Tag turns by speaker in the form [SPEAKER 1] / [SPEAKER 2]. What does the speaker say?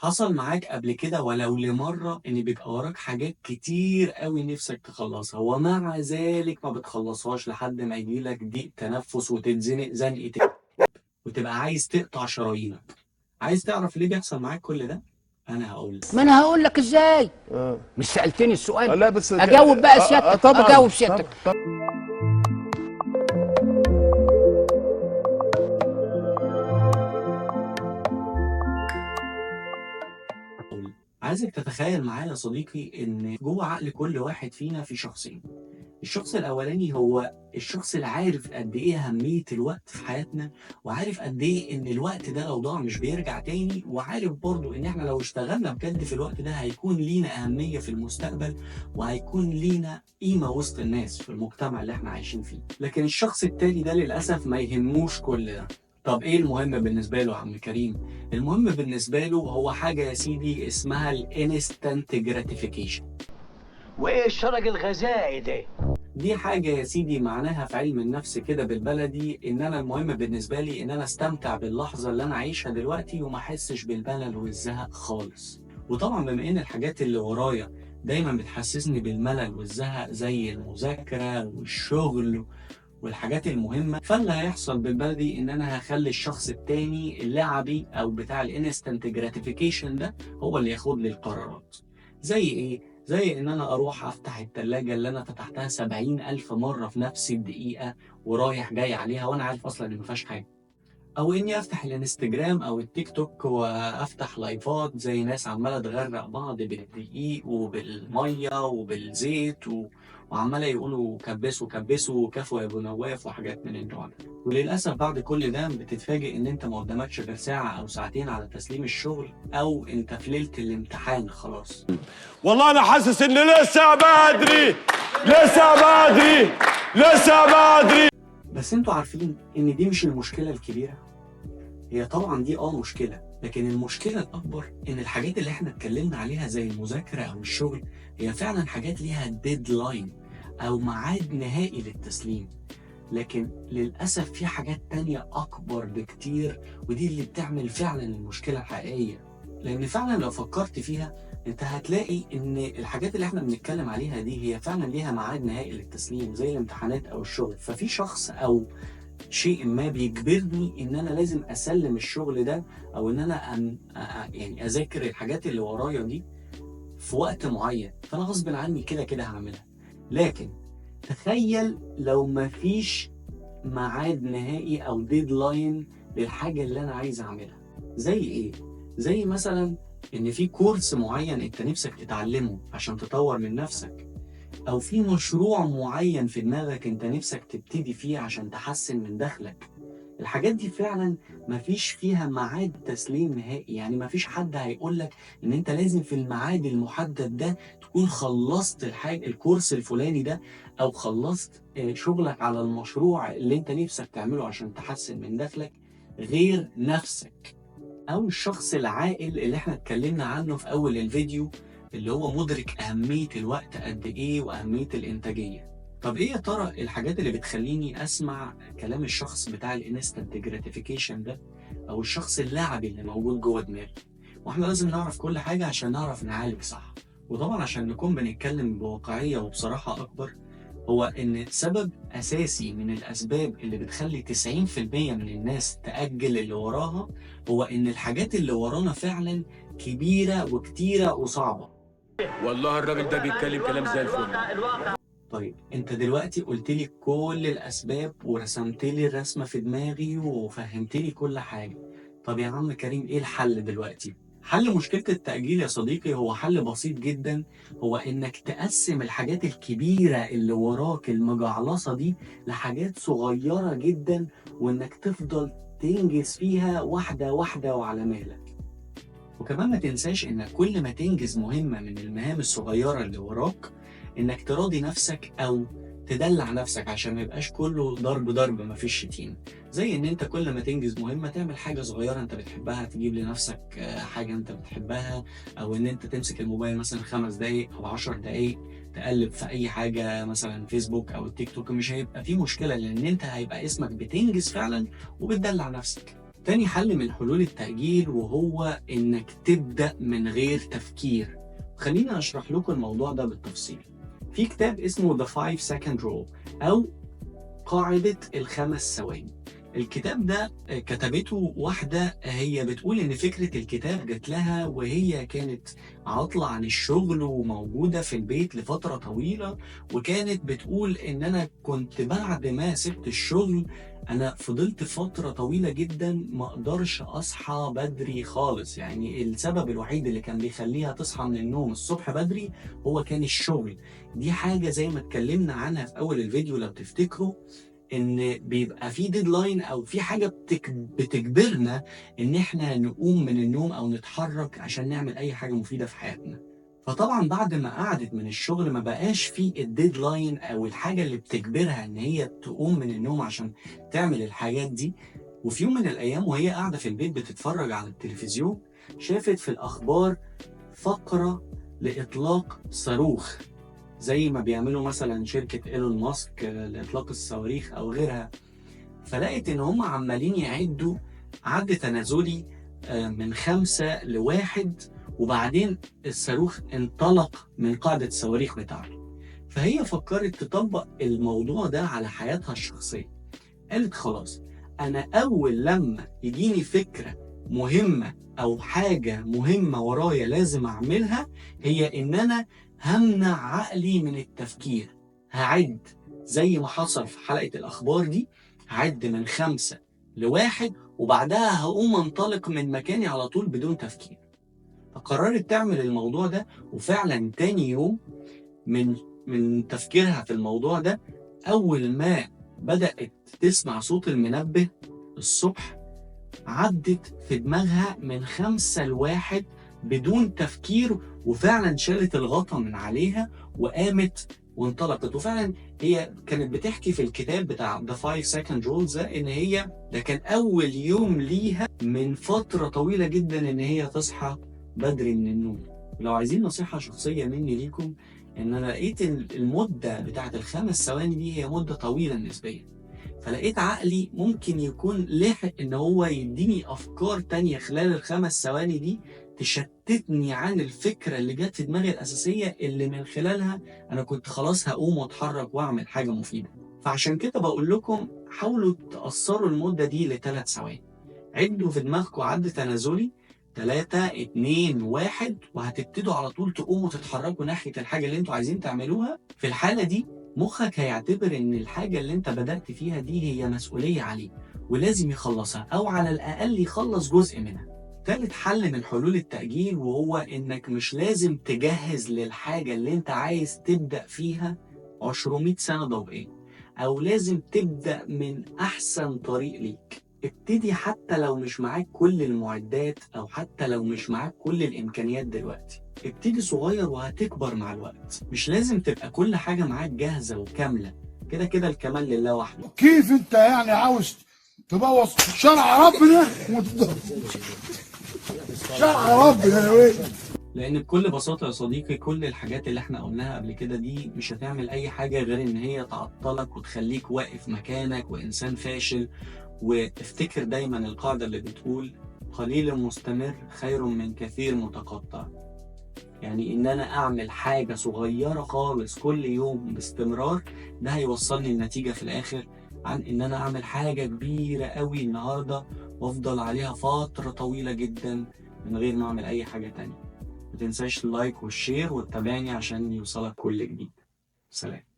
[SPEAKER 1] حصل معاك قبل كده ولو لمرة إن بيبقى وراك حاجات كتير قوي نفسك تخلصها ومع ذلك ما بتخلصهاش لحد ما يجيلك ضيق تنفس وتتزنق زنقة وتبقى عايز تقطع شرايينك. عايز تعرف ليه بيحصل معاك كل ده؟ أنا هقول
[SPEAKER 2] ما انا هقول لك ازاي. مش سألتني السؤال؟ لا بس اجاوب بقى سيادتك. طبعا اجاوب سيادتك.
[SPEAKER 1] عايزك تتخيل معايا يا صديقي إن جوه عقل كل واحد فينا في شخصين. الشخص الأولاني هو الشخص اللي عارف قد إيه أهمية الوقت في حياتنا، وعارف قد إيه إن الوقت ده لو ضاع مش بيرجع تاني، وعارف برضه إن إحنا لو اشتغلنا بجد في الوقت ده هيكون لينا أهمية في المستقبل، وهيكون لينا قيمة وسط الناس في المجتمع اللي إحنا عايشين فيه. لكن الشخص التاني ده للأسف ما يهموش كل ده. طب إيه المهم بالنسبة له يا عم كريم؟ المهم بالنسبة له هو حاجة يا سيدي اسمها الانستنت جراتيفيكيشن.
[SPEAKER 2] وايه الشرج الغذائي ده؟
[SPEAKER 1] دي حاجة يا سيدي معناها في علم النفس كده بالبلدي إن أنا المهم بالنسبة لي إن أنا أستمتع باللحظة اللي أنا عايشها دلوقتي وما أحسش بالملل والزهق خالص. وطبعا بما إن الحاجات اللي ورايا دايما بتحسسني بالملل والزهق زي المذاكرة والشغل والحاجات المهمة، فاللي هيحصل بالبلدي إن أنا هخلي الشخص التاني اللعبي أو بتاع الانستنت جراتيفيكيشن ده هو اللي ياخد لي القرارات. زي إيه؟ زي إن أنا أروح أفتح التلاجة اللي أنا فتحتها 70,000 مرة في نفس الدقيقة ورايح جاي عليها وأنا عارف أصلا إن مفيهاش حاجة. او اني افتح الانستجرام او التيك توك وافتح لايفات زي ناس عماله تغرق بعض بالدقيق وبالميه وبالزيت وعماله يقولوا كبسوا كبسوا كفوا يا ابو نواف وحاجات من النوع ده. وللاسف بعد كل ده بتتفاجئ ان انت ما قدامكش غير ساعه او ساعتين على تسليم الشغل او انت في ليله الامتحان خلاص.
[SPEAKER 3] والله انا حاسس ان لسه بدري لسه بدري لسه بدري.
[SPEAKER 1] بس انتوا عارفين ان دي مش المشكله الكبيره. هي طبعا دي مشكلة، لكن المشكلة الأكبر إن الحاجات اللي إحنا اتكلمنا عليها زي المذاكرة أو الشغل هي فعلا حاجات ليها ديدلاين أو ميعاد نهائي للتسليم. لكن للأسف في حاجات تانية أكبر بكتير ودي اللي بتعمل فعلا المشكلة الحقيقية. لأن فعلا لو فكرت فيها أنت هتلاقي إن الحاجات اللي إحنا بنتكلم عليها دي هي فعلا ليها ميعاد نهائي للتسليم زي الامتحانات أو الشغل. ففي شخص أو شيء ما بيجبرني ان انا لازم اسلم الشغل ده او ان انا يعني اذاكر الحاجات اللي ورايا دي في وقت معين، فانا غصب عني كده كده هعملها. لكن تخيل لو مفيش ميعاد نهائي او ديدلاين للحاجة اللي انا عايز اعملها. زي ايه؟ زي مثلا ان في كورس معين انت نفسك تتعلمه عشان تطور من نفسك، أو في مشروع معين في دماغك أنت نفسك تبتدي فيه عشان تحسن من دخلك. الحاجات دي فعلا مفيش فيها ميعاد تسليم نهائي، يعني مفيش حد هيقولك إن أنت لازم في الميعاد المحدد ده تكون خلصت الكورس الفلاني ده أو خلصت شغلك على المشروع اللي أنت نفسك تعمله عشان تحسن من دخلك غير نفسك أو الشخص العاقل اللي احنا اتكلمنا عنه في أول الفيديو اللي هو مدرك أهمية الوقت قد إيه وأهمية الإنتاجية. طب إيه يا ترى الحاجات اللي بتخليني أسمع كلام الشخص بتاع الانستنت جراتيفيكيشن ده أو الشخص اللاعبي اللي موجود جوه دماغي؟ وإحنا لازم نعرف كل حاجة عشان نعرف نعالج صح. وطبعا عشان نكون بنتكلم بواقعية وبصراحة أكبر، هو إن سبب أساسي من الأسباب اللي بتخلي 90% من الناس تأجل اللي وراها هو إن الحاجات اللي ورانا فعلا كبيرة وكتيرة وصعبة.
[SPEAKER 3] والله الراجل ده بيتكلم كلام زي الفل.
[SPEAKER 1] طيب انت دلوقتي قلت لي كل الاسباب ورسمت لي الرسمه في دماغي وفهمت لي كل حاجه. طب يا عم كريم ايه الحل دلوقتي؟ حل مشكله التاجيل يا صديقي هو حل بسيط جدا، هو انك تقسم الحاجات الكبيره اللي وراك المجعلصه دي لحاجات صغيره جدا وانك تفضل تنجز فيها واحده واحده وعلى مهلك. وكمان ما تنساش انك كل ما تنجز مهمة من المهام الصغيرة اللي وراك انك تراضي نفسك او تدلع نفسك عشان ما يبقاش كله ضرب ضرب مفيش شتيمة. زي ان انت كل ما تنجز مهمة تعمل حاجة صغيرة انت بتحبها، تجيب لنفسك حاجة انت بتحبها، او ان انت تمسك الموبايل مثلا 5 دقايق او 10 دقايق تقلب في اي حاجة مثلا فيسبوك او التيك توك. مش هيبقى في مشكلة لان انت هيبقى اسمك بتنجز فعلا وبتدلع نفسك. تاني حل من حلول التأجيل وهو إنك تبدأ من غير تفكير. خليني أشرح لكم الموضوع ده بالتفصيل. في كتاب اسمه The 5 Second Rule أو قاعدة ال5 ثواني. الكتاب ده كتبته واحدة هي بتقول إن فكرة الكتاب جات لها وهي كانت عاطلة عن الشغل وموجودة في البيت لفترة طويلة، وكانت بتقول إن أنا كنت بعد ما سبت الشغل أنا فضلت فترة طويلة جدا ما أقدرش أصحى بدري خالص. يعني السبب الوحيد اللي كان بيخليها تصحى من النوم الصبح بدري هو كان الشغل. دي حاجة زي ما اتكلمنا عنها في أول الفيديو لو تفتكروا، ان بيبقى في ديدلاين او في حاجه بتجبرنا ان احنا نقوم من النوم او نتحرك عشان نعمل اي حاجه مفيده في حياتنا. فطبعا بعد ما قعدت من الشغل ما بقاش في الديدلاين او الحاجه اللي بتجبرها ان هي تقوم من النوم عشان تعمل الحاجات دي. وفي يوم من الايام وهي قاعده في البيت بتتفرج على التلفزيون شافت في الاخبار فقره لاطلاق صاروخ زي ما بيعملوا مثلا شركة إيلون ماسك لإطلاق الصواريخ أو غيرها. فلقيت إن هم عمالين يعدوا عد تنازلي من 5 ل1 وبعدين الصاروخ انطلق من قاعدة الصواريخ بتاعته. فهي فكرت تطبق الموضوع ده على حياتها الشخصية. قالت خلاص أنا أول لما يجيني فكرة مهمة أو حاجة مهمة ورايا لازم أعملها هي إن أنا همنع عقلي من التفكير. هعد زي ما حصل في حلقة الأخبار دي، هعد من 5 ل1 وبعدها هقوم انطلق من مكاني على طول بدون تفكير. فقررت تعمل الموضوع ده، وفعلا تاني يوم من تفكيرها في الموضوع ده أول ما بدأت تسمع صوت المنبه الصبح عدت في دماغها من 5 ل1 بدون تفكير، وفعلا شالت الغطا من عليها وقامت وانطلقت. وفعلا هي كانت بتحكي في الكتاب بتاع The 5 Second Rules ده ان هي ده كان اول يوم ليها من فترة طويلة جدا ان هي تصحى بدري من النوم. لو عايزين نصيحة شخصية مني ليكم، ان انا لقيت المدة بتاعت ال5 ثواني دي هي مدة طويلة نسبيا، فلقيت عقلي ممكن يكون لحق ان هو يديني افكار تانية خلال ال5 ثواني دي تشتتني عن الفكرة اللي جت في دماغي الأساسية اللي من خلالها أنا كنت خلاص هقوم واتحرك وأعمل حاجة مفيدة. فعشان كده بقول لكم حاولوا تقصروا المدة دي ل3 ثواني. عدوا في دماغكم عد تنازلي 3 2 1 وهتبتدوا على طول تقوموا تتحركوا ناحية الحاجة اللي انتوا عايزين تعملوها. في الحالة دي مخك هيعتبر ان الحاجة اللي انت بدأت فيها دي هي مسؤولية عليه ولازم يخلصها او على الأقل يخلص جزء منها. ثالث حل من حلول التأجيل وهو إنك مش لازم تجهز للحاجة اللي أنت عايز تبدأ فيها 200 سنة ضوئية، أو لازم تبدأ من أحسن طريق ليك. ابتدي حتى لو مش معاك كل المعدات أو حتى لو مش معاك كل الإمكانيات دلوقتي. ابتدي صغير وهتكبر مع الوقت. مش لازم تبقى كل حاجة معاك جاهزة وكاملة، كده كده الكمال لله وحده.
[SPEAKER 4] كيف أنت يعني عاوز تبوظ شرع ربنا شرع ربنا يا ويلي؟
[SPEAKER 1] لان بكل بساطه يا صديقي كل الحاجات اللي احنا قلناها قبل كده دي مش هتعمل اي حاجه غير ان هي تعطلك وتخليك واقف مكانك وانسان فاشل. وافتكر دايما القاعده اللي بتقول قليل مستمر خير من كثير متقطع. يعني ان انا اعمل حاجه صغيره خالص كل يوم باستمرار ده هيوصلني النتيجه في الاخر، عن ان انا اعمل حاجه كبيره قوي النهارده وافضل عليها فتره طويله جدا من غير ما اعمل اي حاجه تانية. ما تنساش اللايك والشير وتتابعني عشان يوصلك كل جديد. سلام.